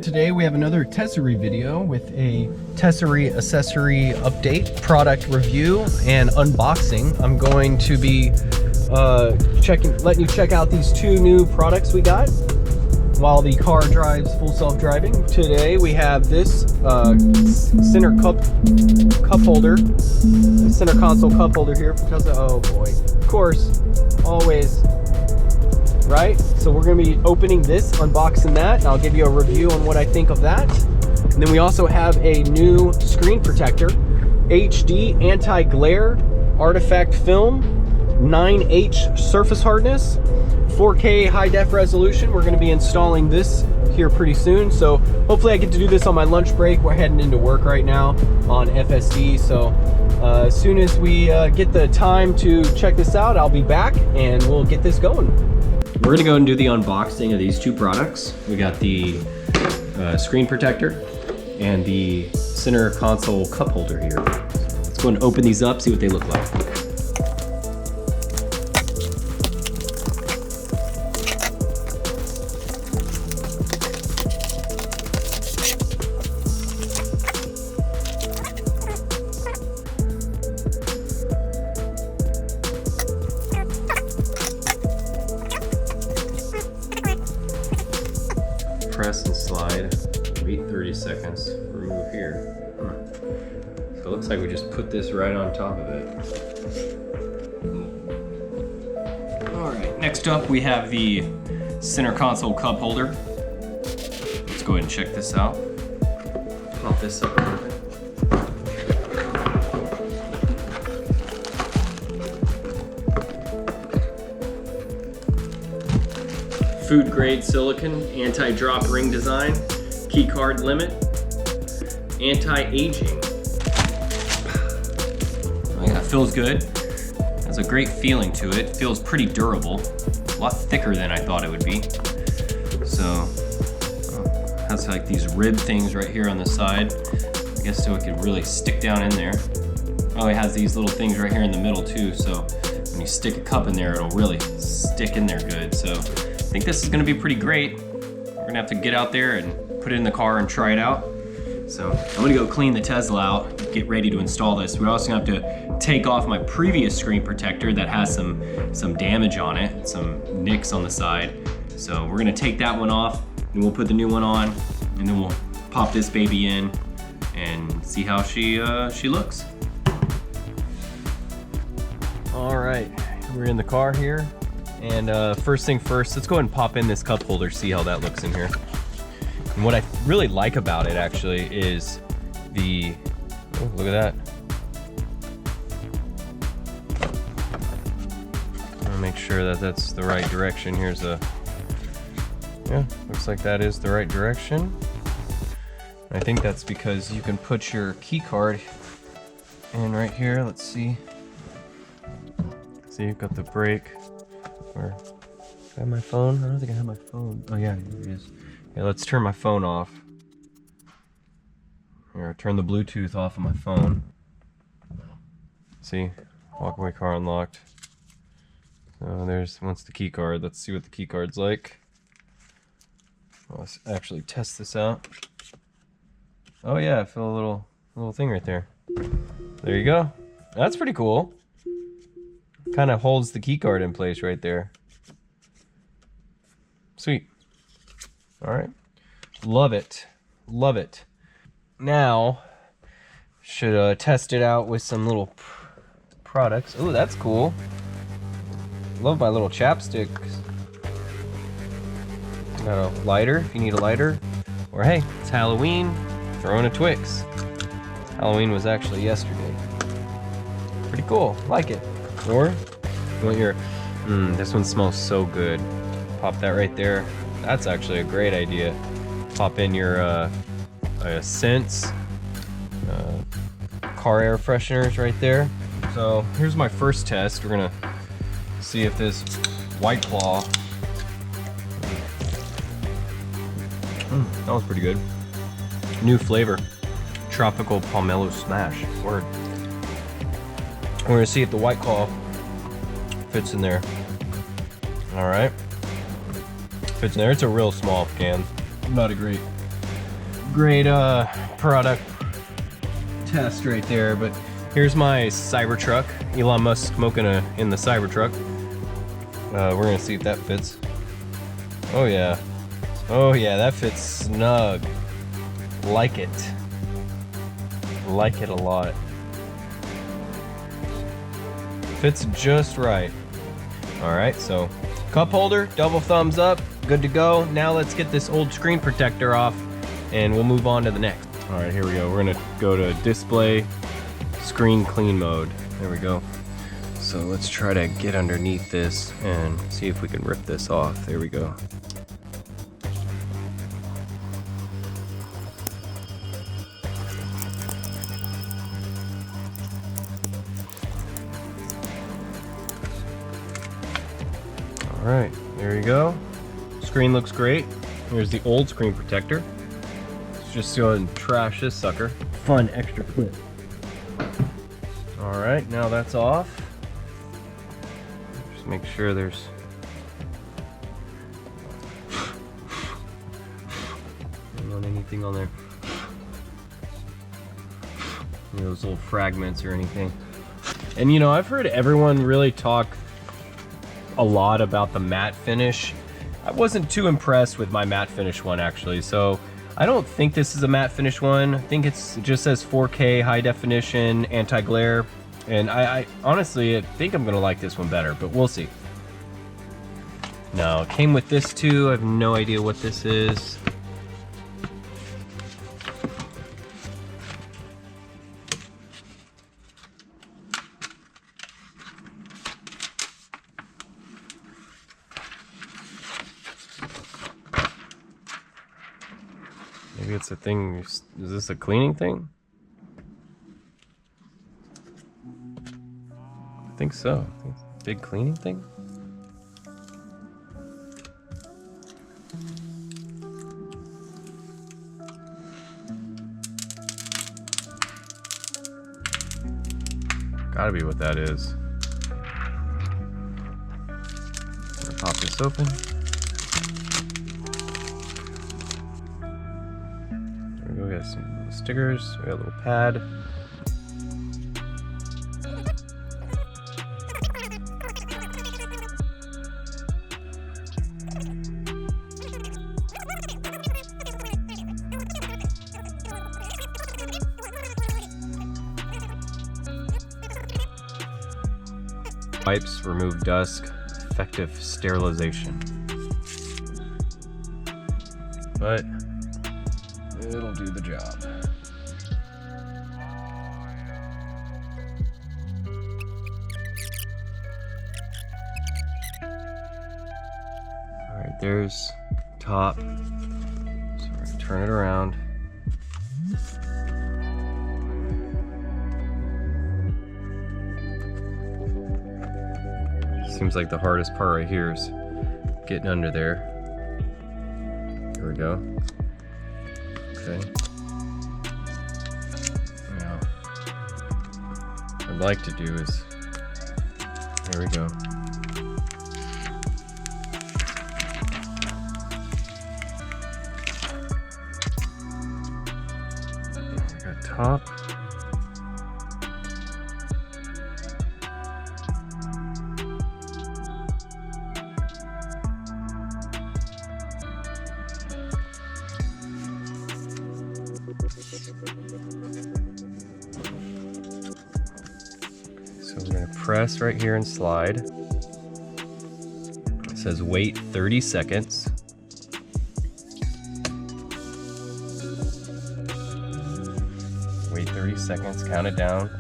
today we have another Tesery video with a Tesery accessory update, product review, and unboxing. I'm going to be letting you check out these two new products we got while the car drives full self-driving. Today we have this center cup holder, center console cup holder here from Tesla. Oh boy, of course, always. Right? So we're going to be opening this, unboxing that, and I'll give you a review on what I think of that. And then we also have a new screen protector, HD anti-glare artifact film, 9H surface hardness, 4K high def resolution. We're going to be installing this here pretty soon, so hopefully I get to do this on my lunch break. We're heading into work right now on FSD, so as soon as we get the time to check this out, I'll be back and we'll get this going. We're gonna go and do the unboxing of these two products. We got the screen protector and the center console cup holder here. Let's go and open these up, see what they look like. Press and slide, wait 30 seconds, remove here. So it looks like we just put this right on top of it. All right, next up we have the center console cup holder. Let's go ahead and check this out. Pop this up a little bit. Food grade silicone, anti-drop ring design, key card limit, anti-aging. Oh yeah, it feels good. Has a great feeling to it. Feels pretty durable. A lot thicker than I thought it would be. So, has like these rib things right here on the side. I guess so it could really stick down in there. Oh, it has these little things right here in the middle too, so when you stick a cup in there, it'll really stick in there good. So I think this is gonna be pretty great. We're gonna have to get out there and put it in the car and try it out. So I'm gonna go clean the Tesla out, get ready to install this. We're also gonna have to take off my previous screen protector that has some damage on it, some nicks on the side. So we're gonna take that one off and we'll put the new one on, and then we'll pop this baby in and see how she looks. All right, we're in the car here. And first thing first, let's go ahead and pop in this cup holder, see how that looks in here. And what I really like about it actually is the, oh, look at that. I'll make sure that that's the right direction. Here's a, yeah, looks like that is the right direction. I think that's because you can put your key card in right here. Let's see. See, you've got the brake. Or, do I have my phone? I don't think I have my phone. Oh yeah, here it is. Yeah, let's turn my phone off. Here, turn the Bluetooth off of my phone. See, walkaway car unlocked. So there's, once the key card. Let's see what the key card's like. Let's actually test this out. Oh yeah, I feel a little thing right there. There you go. That's pretty cool. Kind of holds the key card in place right there. Sweet. All right. Love it. Love it. Now, should test it out with some little products. Oh, that's cool. Love my little chapstick. Got a lighter if you need a lighter. Or hey, it's Halloween. Throw in a Twix. Halloween was actually yesterday. Pretty cool. Like it. Or you want your, this one smells so good. Pop that right there. That's actually a great idea. Pop in your scents, car air fresheners right there. So here's my first test. We're gonna see if this White Claw, that was pretty good. New flavor, tropical pomelo smash. Word. We're gonna see if the White Claw fits in there. All right, fits in there. It's a real small can. Not a great great product test right there. But here's my Cybertruck. Elon Musk smoking in the Cybertruck. We're gonna see if that fits. Oh yeah. Oh yeah, that fits snug. Like it. Like it a lot. Fits just right. Alright, so cup holder, double thumbs up, good to go. Now let's get this old screen protector off and we'll move on to the next. Alright, here we go. We're gonna go to display screen clean mode. There we go. So let's try to get underneath this and see if we can rip this off. There we go. Alright, there you go. Screen looks great. Here's the old screen protector. Let's just go ahead and trash this sucker. Fun extra clip. Alright, now that's off. Just make sure there's not anything on there. Those little fragments or anything. And you know, I've heard everyone really talk a lot about the matte finish. I wasn't too impressed with my matte finish one actually, so I don't think this is a matte finish one. I think it just says 4K high definition anti-glare, and I honestly think I'm gonna like this one better, but we'll see. Now it came with this too. I have no idea what this is. Maybe it's a thing. Is this a cleaning thing? I think so. I think it's a big cleaning thing. Gotta be what that is. I'm gonna pop this open. We got some stickers, we got a little pad. Wipes, remove dust, effective sterilization. But it'll do the job. All right, there's top. So we're gonna turn it around. Seems like the hardest part right here is getting under there. There we go. Okay. Now, what I'd like to do is, there we go. We got top. So we're going to press right here and slide. It says wait 30 seconds. Wait 30 seconds, count it down.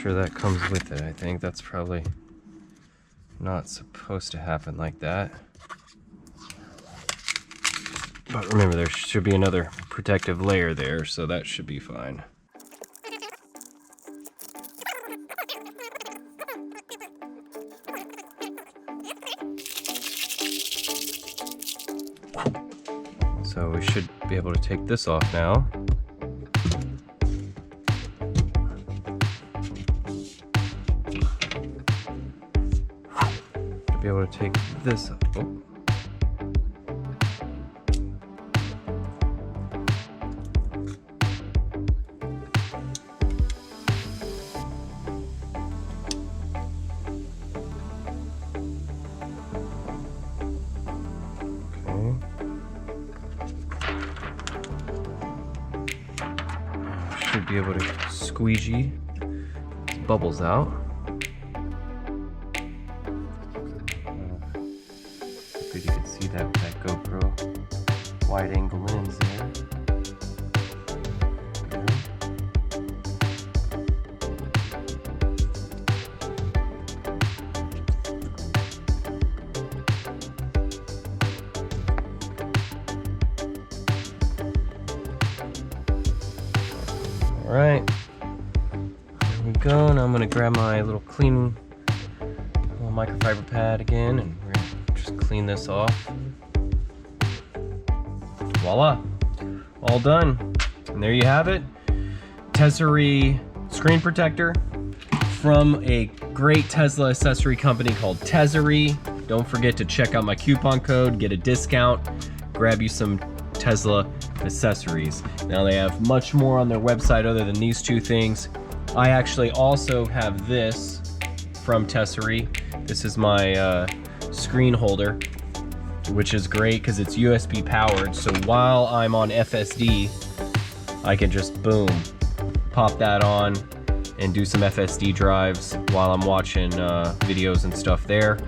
sure that comes with it. I think that's probably not supposed to happen like that. But remember, there should be another protective layer there, so that should be fine. So we should be able to take this off now. To be able to take this off. Oh. Should be able to squeegee these bubbles out. Hopefully you can see that with that GoPro wide angle lens there. All right, there we go. Now I'm gonna grab my little clean little microfiber pad again, and we're gonna just clean this off. Voila, all done. And there you have it. Tesery screen protector from a great Tesla accessory company called Tesery. Don't forget to check out my coupon code, get a discount, grab you some Tesla accessories. Now they have much more on their website other than these two things. I actually also have this from Tesery. This is my screen holder, which is great because it's USB powered. So while I'm on FSD, I can just boom, pop that on and do some FSD drives while I'm watching videos and stuff there.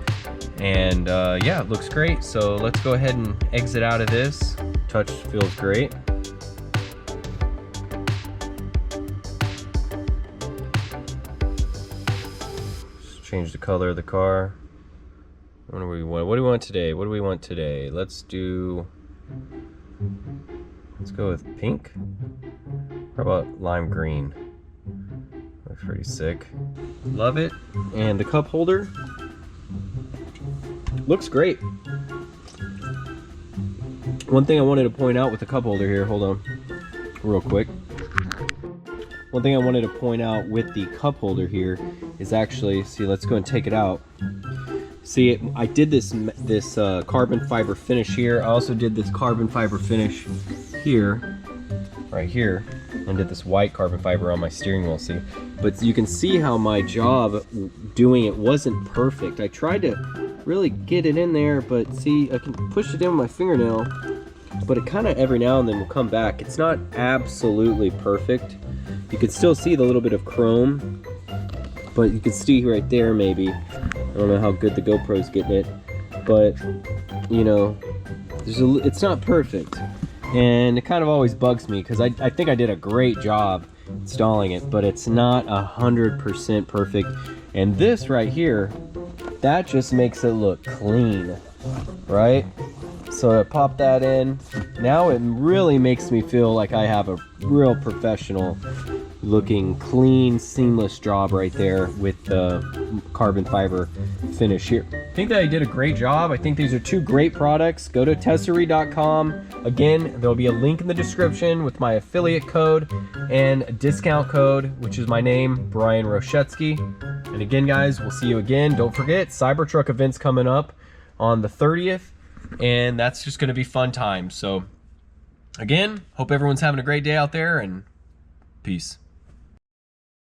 And yeah, it looks great. So let's go ahead and exit out of this. Touch feels great. Just change the color of the car. What do we want? What do we want today? What do we want today? Let's go with pink. How about lime green? Looks pretty sick. Love it. And the cup holder looks great. One thing I wanted to point out with the cup holder here, hold on, real quick. One thing I wanted to point out with the cup holder here is actually, see, let's go and take it out. See, I did this carbon fiber finish here. I also did this carbon fiber finish here, right here, and did this white carbon fiber on my steering wheel, see? But you can see how my job doing it wasn't perfect. I tried to really get it in there, but see, I can push it in with my fingernail, but it kind of every now and then will come back. It's not absolutely perfect. You can still see the little bit of chrome, but you can see right there maybe. I don't know how good the GoPro's getting it, but you know, it's not perfect. And it kind of always bugs me because I think I did a great job installing it, but it's not 100% perfect. And this right here, that just makes it look clean, right? So I pop that in. Now it really makes me feel like I have a real professional looking, clean, seamless job right there with the carbon fiber finish here. I think that I did a great job. I think these are two great products. Go to Tesery.com. Again, there'll be a link in the description with my affiliate code and a discount code, which is my name, Bryan Roschetzky. And again, guys, we'll see you again. Don't forget, Cybertruck event's coming up on the 30th, and that's just gonna be fun time. So again, hope everyone's having a great day out there, and peace.